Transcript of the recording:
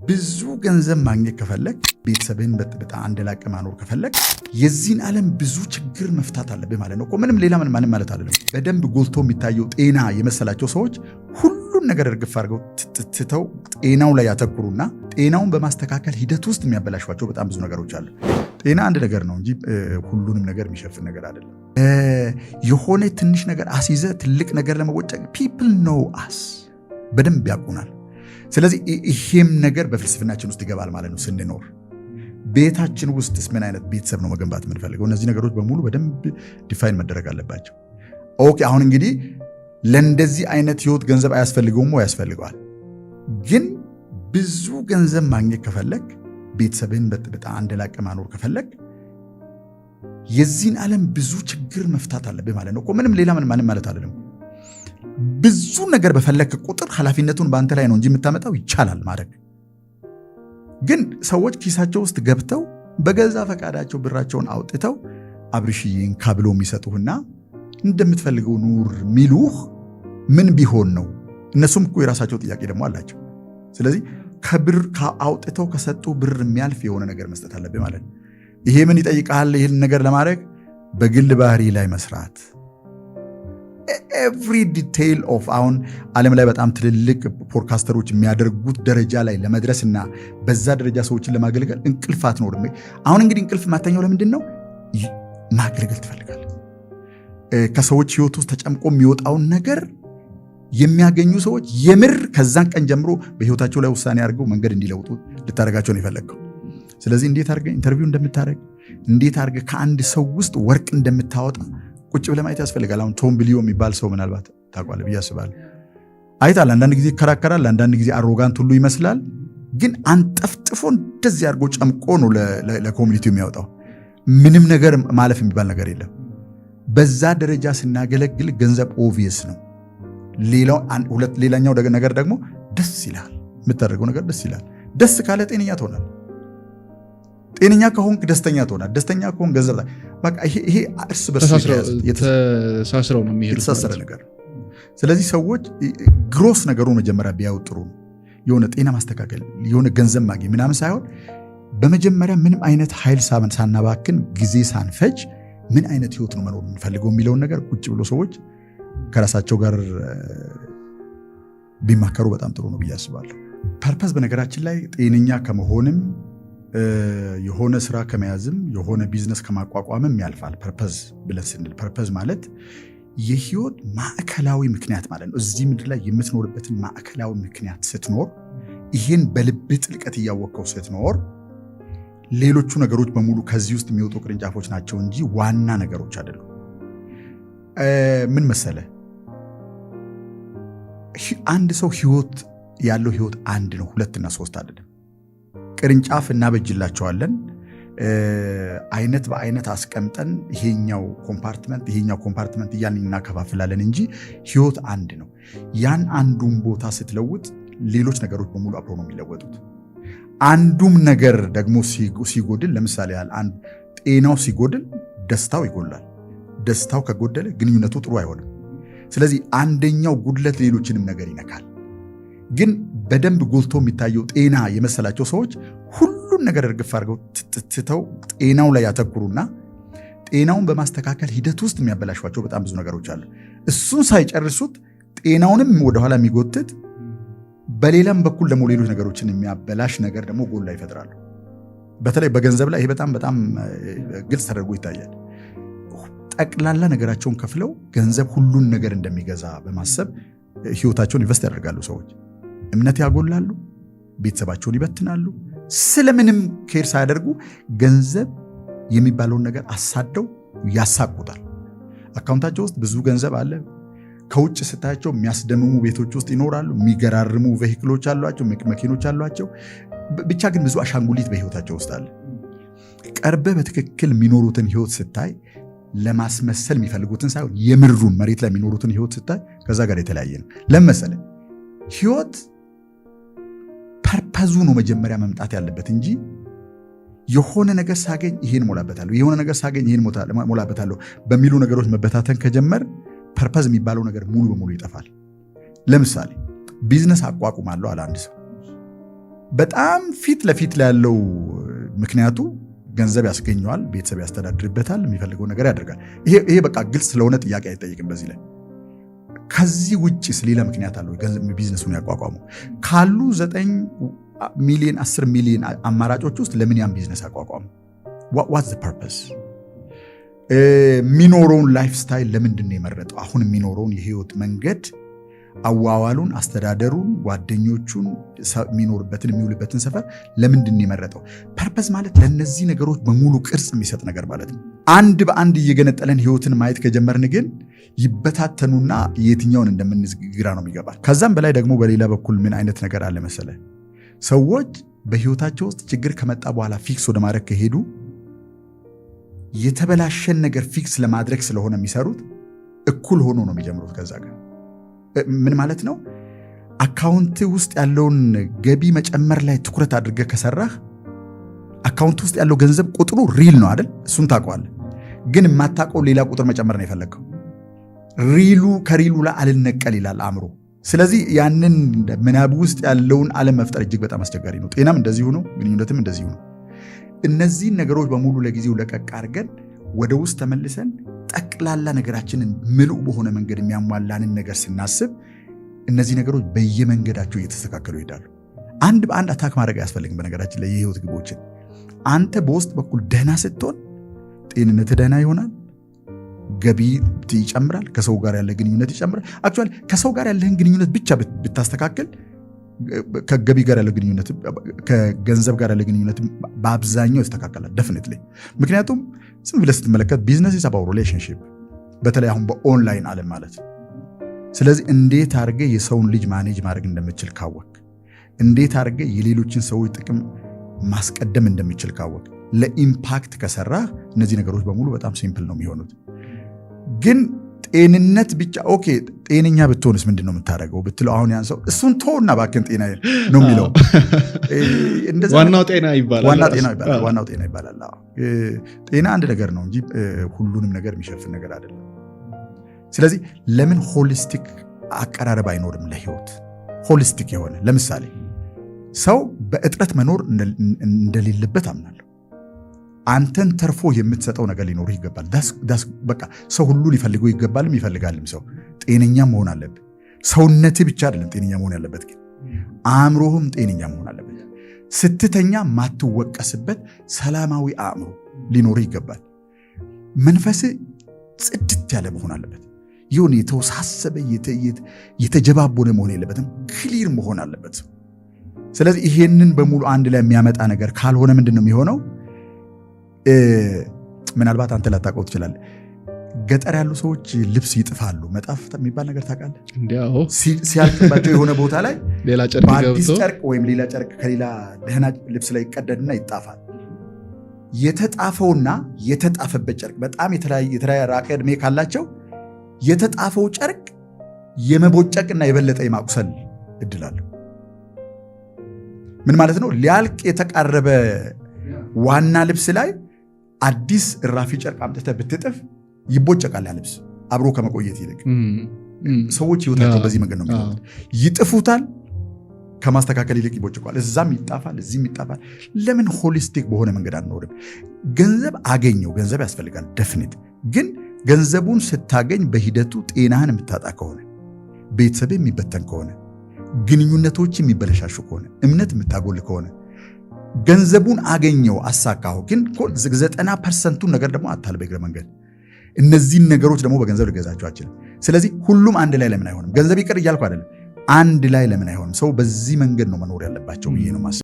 ብዙ ገንዘብ ማግኘት ከፈለክ ቤተሰብህን በጣም አንደላቀ ማኖር ከፈለክ የዚህን ዓለም ብዙ ችግር መፍታት አለብህ ማለት ነው። ምንም ሌላ ምንም ማለት አይደለም። በደንብ ጎልቶ የሚታየው ጤና የመሰላቸው ሰዎች ሁሉን ነገር እርግፍ አድርገው ትተው ጤናው ላይ ያተኩሩና ጤናውን በማስተካከል ሂደት ውስጥ የሚያበላሿቸው በጣም ብዙ ነገሮች አሉ። ጤና አንድ ነገር ነው እንጂ ሁሉንም ነገር የሚሸፍን ነገር አይደለም። የሆነ ትንሽ ነገር አስይዘ ትልቅ ነገር ለመወጨቅ people know us በደንብ ያውቁናል። ስለዚህ ይሄም ነገር በፍልስፍናችን ውስጥ ይገባል ማለት ነው። ስንኖር ቤታችን ውስጥስ ምን አይነት ቤተሰብ ነው መገንባት የምንፈልገው? እነዚህ ነገሮች በሙሉ በደንብ ዲፋይን መደረግ አለባቸው። ኦኬ፣ አሁን እንግዲህ ለእንደዚህ አይነት ህይወት ገንዘብ አያስፈልገውም ወይ? ያስፈልገዋል። ግን ብዙ ገንዘብ ማግኘት ከፈለግ ቤተሰብህን በጣም አንደላቀ ማኖር ከፈለግ የዚህን ዓለም ብዙ ችግር መፍታት አለብህ ማለት ነው። ምንም ሌላ ምንም ማለት አይደለም። ብዙ ነገር በፈለክ ቁጥር ኃላፊነቱን በአንተ ላይ ነው እንጂ የምታመጣው ይቻላል ማድረግ። ግን ሰዎች ኪሳቸው ውስጥ ገብተው በገዛ ፈቃዳቸው ብራቸውን አውጥተው አብርሽዬን ካብሎ የሚሰጡህና እንደምትፈልገው ኑር ሚሉህ ምን ቢሆን ነው? እነሱም እኮ የራሳቸው ጥያቄ ደግሞ አላቸው። ስለዚህ ከብር አውጥተው ከሰጡ ብር የሚያልፍ የሆነ ነገር መስጠት አለብህ ማለት ነው። ይሄ ምን ይጠይቃል? ይህን ነገር ለማድረግ በግል ባህሪ ላይ መስራት ኤቭሪ ዲቴይል ኦፍ አሁን ዓለም ላይ በጣም ትልልቅ ፖድካስተሮች የሚያደርጉት ደረጃ ላይ ለመድረስና በዛ ደረጃ ሰዎችን ለማገልገል እንቅልፍ አትኖርም። አሁን እንግዲህ እንቅልፍ ማተኛው ለምንድን ነው? ማገልገል ትፈልጋለህ። ከሰዎች ህይወት ውስጥ ተጨምቆ የሚወጣውን ነገር የሚያገኙ ሰዎች የምር ከዛን ቀን ጀምሮ በህይወታቸው ላይ ውሳኔ አድርገው መንገድ እንዲለውጡ ልታደርጋቸው ነው የፈለግከው። ስለዚህ እንዴት አድርገህ ኢንተርቪው እንደምታደርግ፣ እንዴት አድርገህ ከአንድ ሰው ውስጥ ወርቅ እንደምታወጣ ቁጭ ብለህ ማየት ያስፈልጋል። አሁን ቶም ብሊዮ የሚባል ሰው ምናልባት ታውቃለህ ብዬ አስባለሁ። አይታል። አንዳንድ ጊዜ ይከራከራል፣ አንዳንድ ጊዜ አሮጋንት ሁሉ ይመስላል። ግን አንጠፍጥፎ እንደዚህ አድርጎ ጨምቆ ነው ለኮሚኒቲው የሚያወጣው። ምንም ነገር ማለፍ የሚባል ነገር የለም። በዛ ደረጃ ስናገለግል ገንዘብ ኦቪየስ ነው። ሌላኛው ነገር ደግሞ ደስ ይላል። የምታደርገው ነገር ደስ ይላል። ደስ ካለ ጤነኛ ትሆናል። ጤነኛ ከሆንክ ደስተኛ ትሆናል። ደስተኛ ከሆንክ ገንዘብ በቃ ይሄ እርስ በርስ ተሳስረው ነው የተሳሰረ ነገር። ስለዚህ ሰዎች ግሮስ ነገሩን መጀመሪያ ቢያዩ ጥሩ ነው። የሆነ ጤና ማስተካከል፣ የሆነ ገንዘብ ማግኘት ምናምን ሳይሆን በመጀመሪያ ምንም አይነት ኃይል ሳናባክን ጊዜ ሳንፈጅ ምን አይነት ህይወት ነው መኖር የምንፈልገው የሚለውን ነገር ቁጭ ብሎ ሰዎች ከራሳቸው ጋር ቢማከሩ በጣም ጥሩ ነው ብዬ አስባለሁ። ፐርፐዝ በነገራችን ላይ ጤነኛ ከመሆንም የሆነ ስራ ከመያዝም የሆነ ቢዝነስ ከማቋቋምም ያልፋል። ፐርፐዝ ብለን ስንል ፐርፐዝ ማለት የህይወት ማዕከላዊ ምክንያት ማለት ነው። እዚህ ምድር ላይ የምትኖርበትን ማዕከላዊ ምክንያት ስትኖር፣ ይህን በልብ ጥልቀት እያወቀው ስትኖር፣ ሌሎቹ ነገሮች በሙሉ ከዚህ ውስጥ የሚወጡ ቅርንጫፎች ናቸው እንጂ ዋና ነገሮች አይደሉም። ምን መሰለ፣ አንድ ሰው ህይወት ያለው ህይወት አንድ ነው፣ 2 እና 3 አይደለም። ቅርንጫፍ እናበጅላቸዋለን፣ አይነት በአይነት አስቀምጠን ይሄኛው ኮምፓርትመንት እያልን እናከፋፍላለን እንጂ ህይወት አንድ ነው። ያን አንዱን ቦታ ስትለውጥ ሌሎች ነገሮች በሙሉ አብሮ ነው የሚለወጡት። አንዱም ነገር ደግሞ ሲጎድል፣ ለምሳሌ ያህል ጤናው ሲጎድል ደስታው ይጎላል። ደስታው ከጎደለ ግንኙነቱ ጥሩ አይሆንም። ስለዚህ አንደኛው ጉድለት ሌሎችንም ነገር ይነካል። ግን በደንብ ጎልቶ የሚታየው ጤና የመሰላቸው ሰዎች ሁሉን ነገር እርግፍ አድርገው ትተው ጤናው ላይ ያተኩሩና ጤናውን በማስተካከል ሂደት ውስጥ የሚያበላሿቸው በጣም ብዙ ነገሮች አሉ። እሱን ሳይጨርሱት ጤናውንም ወደኋላ የሚጎትት በሌላም በኩል ደግሞ ሌሎች ነገሮችን የሚያበላሽ ነገር ደግሞ ጎላ ይፈጥራሉ። በተለይ በገንዘብ ላይ ይሄ በጣም ግልጽ ተደርጎ ይታያል። ጠቅላላ ነገራቸውን ከፍለው ገንዘብ ሁሉን ነገር እንደሚገዛ በማሰብ ህይወታቸውን ኢንቨስት ያደርጋሉ። ሰዎች እምነት ያጎላሉ፣ ቤተሰባቸውን ይበትናሉ። ስለምንም ኬር ሳያደርጉ ገንዘብ የሚባለውን ነገር አሳደው ያሳቁታል። አካውንታቸው ውስጥ ብዙ ገንዘብ አለ። ከውጭ ስታያቸው የሚያስደምሙ ቤቶች ውስጥ ይኖራሉ። የሚገራርሙ ቬሂክሎች አሏቸው፣ መኪኖች አሏቸው። ብቻ ግን ብዙ አሻንጉሊት በህይወታቸው ውስጥ አለ። ቀርበ በትክክል የሚኖሩትን ህይወት ስታይ ለማስመሰል የሚፈልጉትን ሳይሆን የምሩን መሬት ላይ የሚኖሩትን ህይወት ስታይ ከዛ ጋር የተለያየ ነው። ለምሳሌ ህይወት ፐርፐዙ ነው መጀመሪያ መምጣት ያለበት እንጂ የሆነ ነገር ሳገኝ ይሄን ሞላበታለሁ፣ የሆነ ነገር ሳገኝ ይሄን ሞላበታለሁ በሚሉ ነገሮች መበታተን ከጀመር ፐርፐዝ የሚባለው ነገር ሙሉ በሙሉ ይጠፋል። ለምሳሌ ቢዝነስ አቋቁማለሁ አለ አንድ ሰው። በጣም ፊት ለፊት ላይ ያለው ምክንያቱ ገንዘብ ያስገኘዋል፣ ቤተሰብ ያስተዳድርበታል፣ የሚፈልገው ነገር ያደርጋል። ይሄ በቃ ግልጽ ስለሆነ ጥያቄ አይጠይቅም በዚህ ላይ። ከዚህ ውጭስ ሌላ ምክንያት አለው ቢዝነሱን ያቋቋመው? ካሉ 9 ሚሊዮን 10 ሚሊዮን አማራጮች ውስጥ ለምን ያን ቢዝነስ አቋቋሙ? what's the purpose? የሚኖረውን ላይፍ ስታይል ለምንድን ነው የመረጠው? አሁን የሚኖረውን የህይወት መንገድ፣ አዋዋሉን፣ አስተዳደሩን፣ ጓደኞቹን፣ የሚኖርበትን የሚውልበትን ሰፈር ለምንድን ነው የመረጠው? ፐርፐዝ ማለት ለነዚህ ነገሮች በሙሉ ቅርጽ የሚሰጥ ነገር ማለት ነው። አንድ በአንድ እየገነጠለን ህይወትን ማየት ከጀመርን ግን ይበታተኑና የትኛውን እንደምንይዝ ግራ ነው የሚገባል። ከዛም በላይ ደግሞ በሌላ በኩል ምን አይነት ነገር አለ መሰለ፣ ሰዎች በህይወታቸው ውስጥ ችግር ከመጣ በኋላ ፊክስ ወደ ማድረግ ከሄዱ የተበላሸን ነገር ፊክስ ለማድረግ ስለሆነ የሚሰሩት እኩል ሆኖ ነው የሚጀምሩት ከዛ ጋር። ምን ማለት ነው? አካውንት ውስጥ ያለውን ገቢ መጨመር ላይ ትኩረት አድርገህ ከሰራህ አካውንት ውስጥ ያለው ገንዘብ ቁጥሩ ሪል ነው አይደል? እሱን ታውቀዋለህ። ግን የማታውቀው ሌላ ቁጥር መጨመር ነው የፈለግከው። ሪሉ ከሪሉ ላይ አልነቀል ይላል አእምሮ። ስለዚህ ያንን ምናብ ውስጥ ያለውን ዓለም መፍጠር እጅግ በጣም አስቸጋሪ ነው። ጤናም እንደዚሁ ነው፣ ግንኙነትም እንደዚሁ ነው። እነዚህን ነገሮች በሙሉ ለጊዜው ለቀቅ አድርገን ወደ ውስጥ ተመልሰን ጠቅላላ ነገራችንን ምሉእ በሆነ መንገድ የሚያሟላንን ነገር ስናስብ እነዚህ ነገሮች በየመንገዳቸው እየተስተካከሉ ይሄዳሉ። አንድ በአንድ አታክ ማድረግ አያስፈልግም። በነገራችን ላይ የህይወት ግቦችን አንተ በውስጥ በኩል ደህና ስትሆን ጤንነት ደህና ይሆናል፣ ገቢ ይጨምራል፣ ከሰው ጋር ያለ ግንኙነት ይጨምራል። አክቹዋሊ ከሰው ጋር ያለህን ግንኙነት ብቻ ብታስተካክል ከገቢ ጋር ያለ ግንኙነት ከገንዘብ ጋር ያለ ግንኙነት በአብዛኛው ይስተካከላል ደፍኒትሊ። ምክንያቱም ዝም ብለህ ስትመለከት ቢዝነስ ኢዝ አባውት ሪሌሽንሺፕ፣ በተለይ አሁን በኦንላይን ዓለም ማለት ነው። ስለዚህ እንዴት አድርገህ የሰውን ልጅ ማኔጅ ማድረግ እንደምችል ካወቅ፣ እንዴት አድርገህ የሌሎችን ሰዎች ጥቅም ማስቀደም እንደምችል ካወቅ፣ ለኢምፓክት ከሰራህ እነዚህ ነገሮች በሙሉ በጣም ሲምፕል ነው የሚሆኑት። ግን ጤንነት ብቻ ኦኬ፣ ጤነኛ ብትሆንስ ምንድን ነው የምታደርገው ብትለው፣ አሁን ያን ሰው እሱን ተውና ባክን ጤና ነው የሚለው። ዋናው ጤና ይባላል። ዋናው ጤና ይባላል። ጤና አንድ ነገር ነው እንጂ ሁሉንም ነገር የሚሸፍን ነገር አይደለም። ስለዚህ ለምን ሆሊስቲክ አቀራረብ አይኖርም ለህይወት? ሆሊስቲክ የሆነ ለምሳሌ ሰው በእጥረት መኖር እንደሌለበት አምናለሁ። አንተን ተርፎ የምትሰጠው ነገር ሊኖርህ ይገባል። በቃ ሰው ሁሉ ሊፈልገው ይገባልም ይፈልጋልም። ሰው ጤነኛ መሆን አለበት። ሰውነትህ ብቻ አይደለም ጤነኛ መሆን ያለበት፣ ግን አእምሮህም ጤነኛ መሆን አለበት። ስትተኛ ማትወቀስበት ሰላማዊ አእምሮ ሊኖርህ ይገባል። መንፈስህ ጽድት ያለ መሆን አለበት። ይሁን የተወሳሰበ የተጀባቦነ መሆን የለበትም። ክሊር መሆን አለበት። ስለዚህ ይሄንን በሙሉ አንድ ላይ የሚያመጣ ነገር ካልሆነ ምንድን ነው የሚሆነው? ምናልባት አንተ ላታውቀው ትችላለህ። ገጠር ያሉ ሰዎች ልብስ ይጥፋሉ። መጣፍ የሚባል ነገር ታውቃለህ? እንዲያው ሲያልቅባቸው የሆነ ቦታ ላይ ሌላ ጨርቅ በአዲስ ጨርቅ ወይም ሌላ ጨርቅ ከሌላ ደህና ልብስ ላይ ይቀደድና ይጣፋል። የተጣፈውና የተጣፈበት ጨርቅ በጣም የተራራቀ ዕድሜ ካላቸው የተጣፈው ጨርቅ የመቦጨቅና የበለጠ የማቁሰል እድል አለው። ምን ማለት ነው? ሊያልቅ የተቃረበ ዋና ልብስ ላይ አዲስ እራፊ ጨርቅ አምጥተህ ብትጥፍ ይቦጨቃል። ያ ልብስ አብሮ ከመቆየት ይልቅ ሰዎች ህይወታቸው በዚህ መንገድ ነው የሚሆኑት። ይጥፉታል፣ ከማስተካከል ይልቅ ይቦጭቋል። እዛም ይጣፋል፣ እዚህም ይጣፋል። ለምን ሆሊስቲክ በሆነ መንገድ አንኖርም? ገንዘብ አገኘው፣ ገንዘብ ያስፈልጋል ደፍኒት። ግን ገንዘቡን ስታገኝ በሂደቱ ጤናህን የምታጣ ከሆነ፣ ቤተሰብ የሚበተን ከሆነ፣ ግንኙነቶች የሚበለሻሹ ከሆነ፣ እምነት የምታጎል ከሆነ ገንዘቡን አገኘው አሳካሁ፣ ግን 90% ነገር ደግሞ አታል በእግረ መንገድ። እነዚህን ነገሮች ደግሞ በገንዘብ ልገዛቸው አችልም። ስለዚህ ሁሉም አንድ ላይ ለምን አይሆንም? ገንዘብ ይቅር እያልኩ አይደለም፣ አንድ ላይ ለምን አይሆንም? ሰው በዚህ መንገድ ነው መኖር ያለባቸው ብዬ ነው ማስበው።